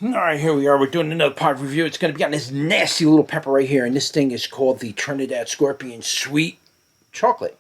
Alright, here we are. We're doing another pod review. It's going to be on this nasty little pepper right here. And this thing is called the Trinidad Scorpion Sweet Chocolate.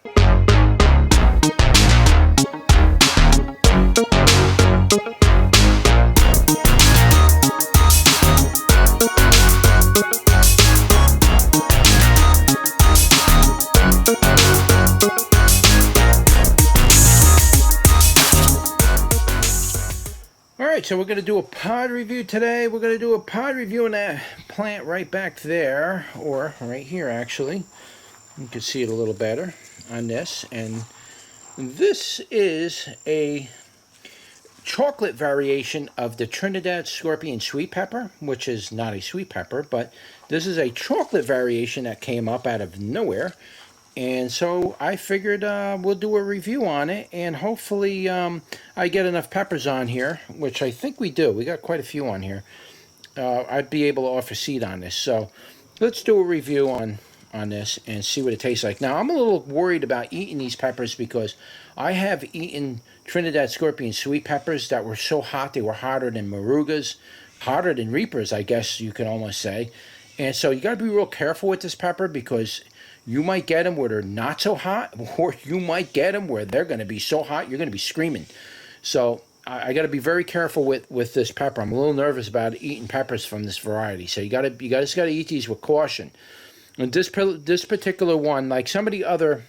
Alright, so we're going to do a pod review today. We're going to do a pod review on that plant right back there, or right here actually. You can see it a little better on this. And this is a chocolate variation of the Trinidad Scorpion Sweet Pepper, which is not a sweet pepper, but this is a chocolate variation that came up out of nowhere. And so I figured we'll do a review on it, and hopefully I get enough peppers on here, which I think we do. We got quite a few on here. I'd be able to offer seed on this. So let's do a review on this and see what it tastes like. Now, I'm a little worried about eating these peppers because I have eaten Trinidad Scorpion Sweet Peppers that were so hot. They were hotter than Morugas, hotter than Reapers, I guess you could almost say. And so you got to be real careful with this pepper because you might get them where they're not so hot, or you might get them where they're going to be so hot you're going to be screaming. So I got to be very careful with this pepper. I'm a little nervous about eating peppers from this variety. So you just got to eat these with caution. And this particular one, like some of the other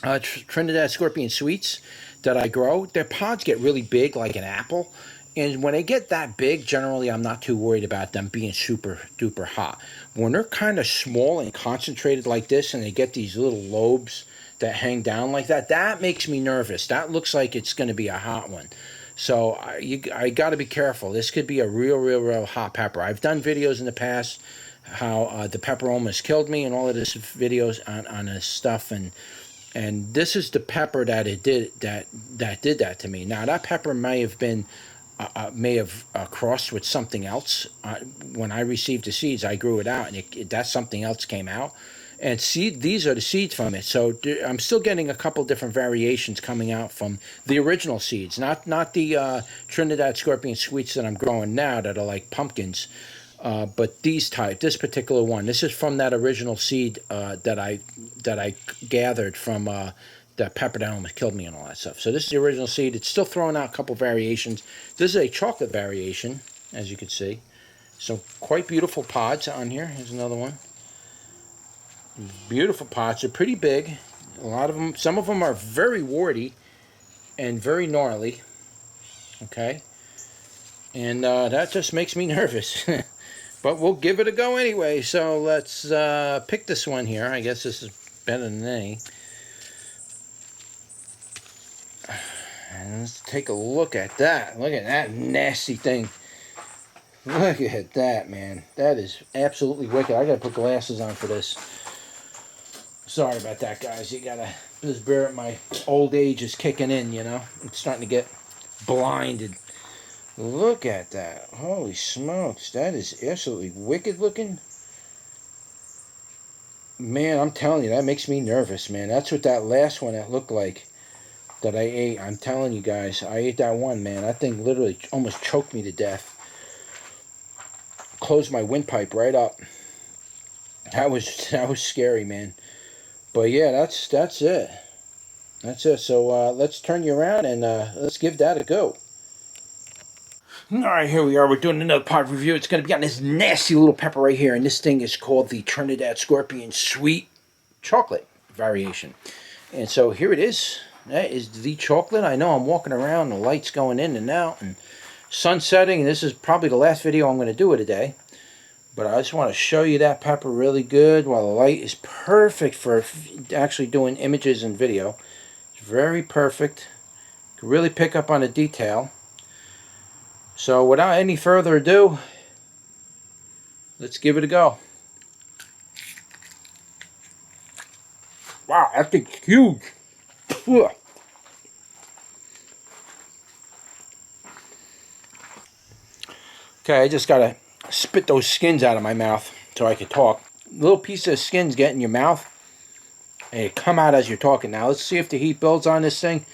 Trinidad Scorpion Sweets that I grow, their pods get really big, like an apple. And when they get that big, generally I'm not too worried about them being super duper hot. When they're kind of small and concentrated like this, and they get these little lobes that hang down like that, that makes me nervous. That looks like it's going to be a hot one. So I got to be careful. This could be a real hot pepper. I've done videos in the past how the pepper almost killed me, and all of this videos on this stuff, and this is the pepper that did that to me. Now that pepper may have been crossed with something else. When I received the seeds, I grew it out, and that something else came out. And these are the seeds from it. So I'm still getting a couple different variations coming out from the original seeds, not the Trinidad Scorpion Sweets that I'm growing now that are like pumpkins, but this particular one. This is from that original seed that I gathered from that pepper that almost killed me and all that stuff. So this is the original seed. It's still throwing out a couple variations. This is a chocolate variation, as you can see. So quite beautiful pods on here. Here's another one. Beautiful pods. They're pretty big. A lot of them, some of them are very warty and very gnarly. Okay. And that just makes me nervous. But we'll give it a go anyway. So let's pick this one here. I guess this is better than any. And let's take a look at that. Look at that nasty thing. Look at that, man. That is absolutely wicked. I gotta put glasses on for this. Sorry about that, guys. You gotta just bear it. My old age is kicking in, you know. I'm starting to get blinded. Look at that. Holy smokes. That is absolutely wicked looking. Man, I'm telling you, that makes me nervous, man. That's what that last one that looked like that I ate. I'm telling you guys, I ate that one, man. That thing literally almost choked me to death. Closed my windpipe right up. That was scary, man. But yeah, that's it. That's it. So let's turn you around and let's give that a go. Alright, here we are. We're doing another pod review. It's going to be on this nasty little pepper right here. And this thing is called the Trinidad Scorpion Sweet Chocolate variation. And so here it is. That is the chocolate. I know I'm walking around, the light's going in and out, and sun setting. This is probably the last video I'm going to do of today. But I just want to show you that pepper really good while the light is perfect for actually doing images and video. It's very perfect. You can really pick up on the detail. So without any further ado, let's give it a go. Wow, that thing's huge. Okay, I just gotta spit those skins out of my mouth so I can talk. Little piece of skins get in your mouth and it come out as you're talking. Now let's see if the heat builds on this thing.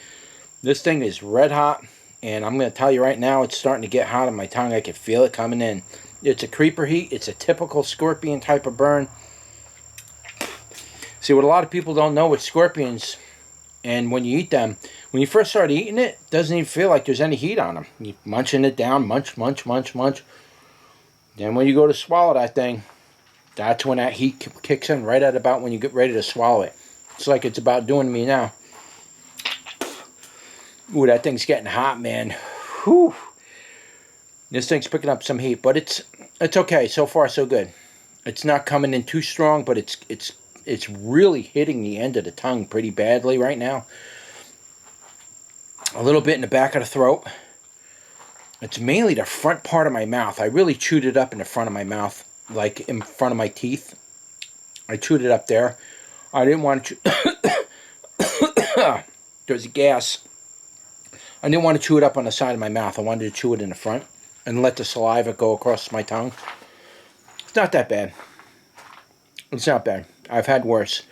This thing is red hot. And I'm going to tell you right now, it's starting to get hot on my tongue. I can feel it coming in. It's a creeper heat. It's a typical scorpion type of burn. See, what a lot of people don't know with scorpions, and when you eat them, when you first start eating it, it doesn't even feel like there's any heat on them. You're munching it down, munch, munch, munch, munch. Then when you go to swallow that thing, that's when that heat kicks in, right at about when you get ready to swallow it. It's like it's about doing to me now. Ooh, that thing's getting hot, man. Whew. This thing's picking up some heat, but it's okay. So far, so good. It's not coming in too strong, but it's really hitting the end of the tongue pretty badly right now. A little bit in the back of the throat. It's mainly the front part of my mouth. I really chewed it up in the front of my mouth, like in front of my teeth. I chewed it up there. I didn't want to chew. There's gas. I didn't want to chew it up on the side of my mouth. I wanted to chew it in the front and let the saliva go across my tongue. It's not that bad. It's not bad. I've had worse.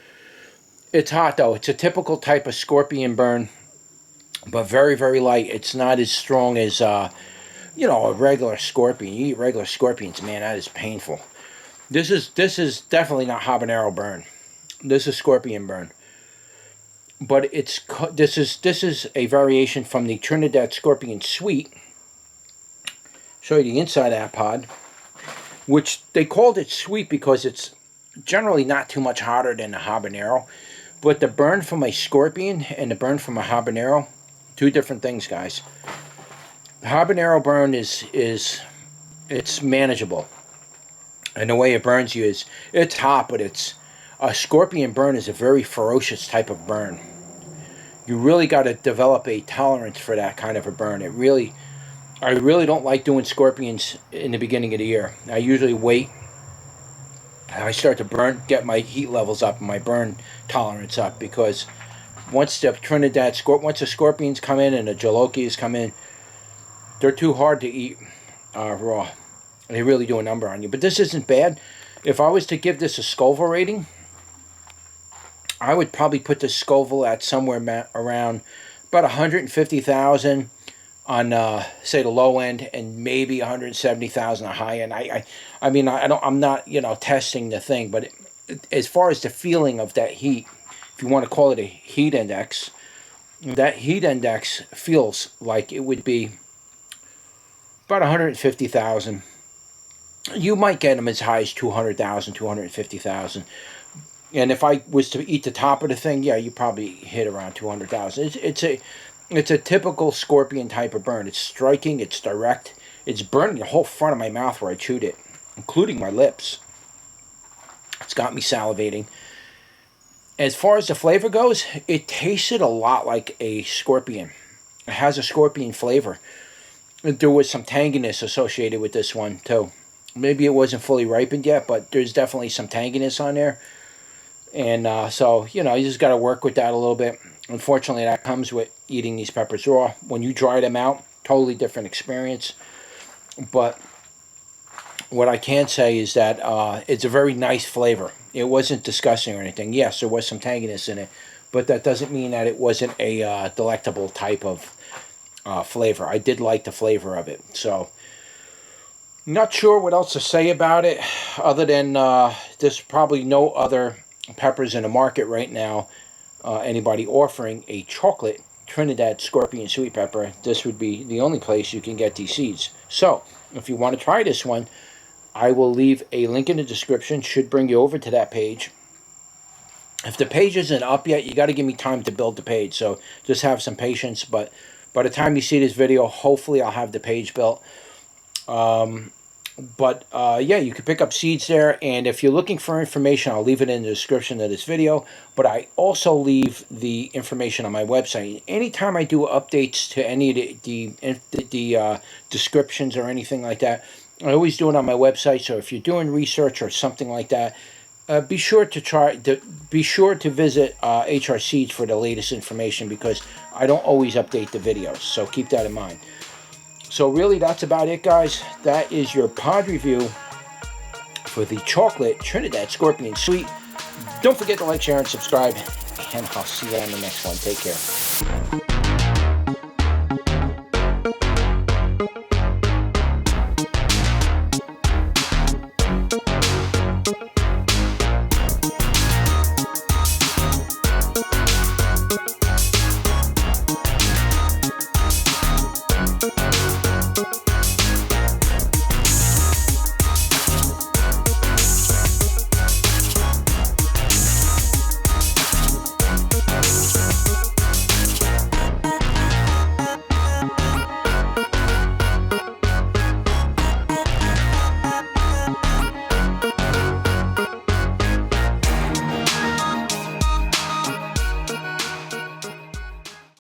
It's hot, though. It's a typical type of scorpion burn, but very, very light. It's not as strong as, you know, a regular scorpion. You eat regular scorpions, man, that is painful. This is definitely not habanero burn. This is scorpion burn. But this is a variation from the Trinidad Scorpion Sweet. Show you the inside of that pod, which they called it sweet because it's generally not too much hotter than a habanero. But the burn from a scorpion and the burn from a habanero, two different things, guys. The habanero burn it's manageable, and the way it burns you is it's hot, but a scorpion burn is a very ferocious type of burn. You really got to develop a tolerance for that kind of a burn. I really don't like doing scorpions in the beginning of the year. I usually wait. I start to get my heat levels up and my burn tolerance up, because once the scorpions come in and the jalokies come in, they're too hard to eat raw. They really do a number on you. But this isn't bad. If I was to give this a Scoville rating, I would probably put the Scoville at somewhere around about 150,000 on say the low end, and maybe 170,000 on the high end. I mean, I'm not, you know, testing the thing, but as far as the feeling of that heat, if you want to call it a heat index, that heat index feels like it would be about 150,000. You might get them as high as 200,000, 250,000. And if I was to eat the top of the thing, yeah, you probably hit around 200,000. It's a typical scorpion type of burn. It's striking, it's direct. It's burning the whole front of my mouth where I chewed it, including my lips. It's got me salivating. As far as the flavor goes, it tasted a lot like a scorpion. It has a scorpion flavor. There was some tanginess associated with this one, too. Maybe it wasn't fully ripened yet, but there's definitely some tanginess on there. And so, you know, you just got to work with that a little bit. Unfortunately, that comes with eating these peppers raw. When you dry them out, totally different experience. But what I can say is that it's a very nice flavor. It wasn't disgusting or anything. Yes, there was some tanginess in it, but that doesn't mean that it wasn't a delectable type of flavor. I did like the flavor of it. So, not sure what else to say about it, other than there's probably no other peppers in the market right now, anybody offering a chocolate Trinidad Scorpion Sweet Pepper. This would be the only place you can get these seeds. So, if you want to try this one, I will leave a link in the description. Should bring you over to that page. If the page isn't up yet, you got to give me time to build the page. So, just have some patience. But by the time you see this video, hopefully I'll have the page built. Yeah, you can pick up seeds there, and if you're looking for information, I'll leave it in the description of this video, but I also leave the information on my website. Anytime I do updates to any of the descriptions or anything like that, I always do it on my website. So if you're doing research or something like that, be sure to visit HR Seeds for the latest information, because I don't always update the videos, so keep that in mind. So really, that's about it, guys. That is your pod review for the chocolate Trinidad Scorpion Sweet. Don't forget to like, share, and subscribe, and I'll see you on the next one. Take care.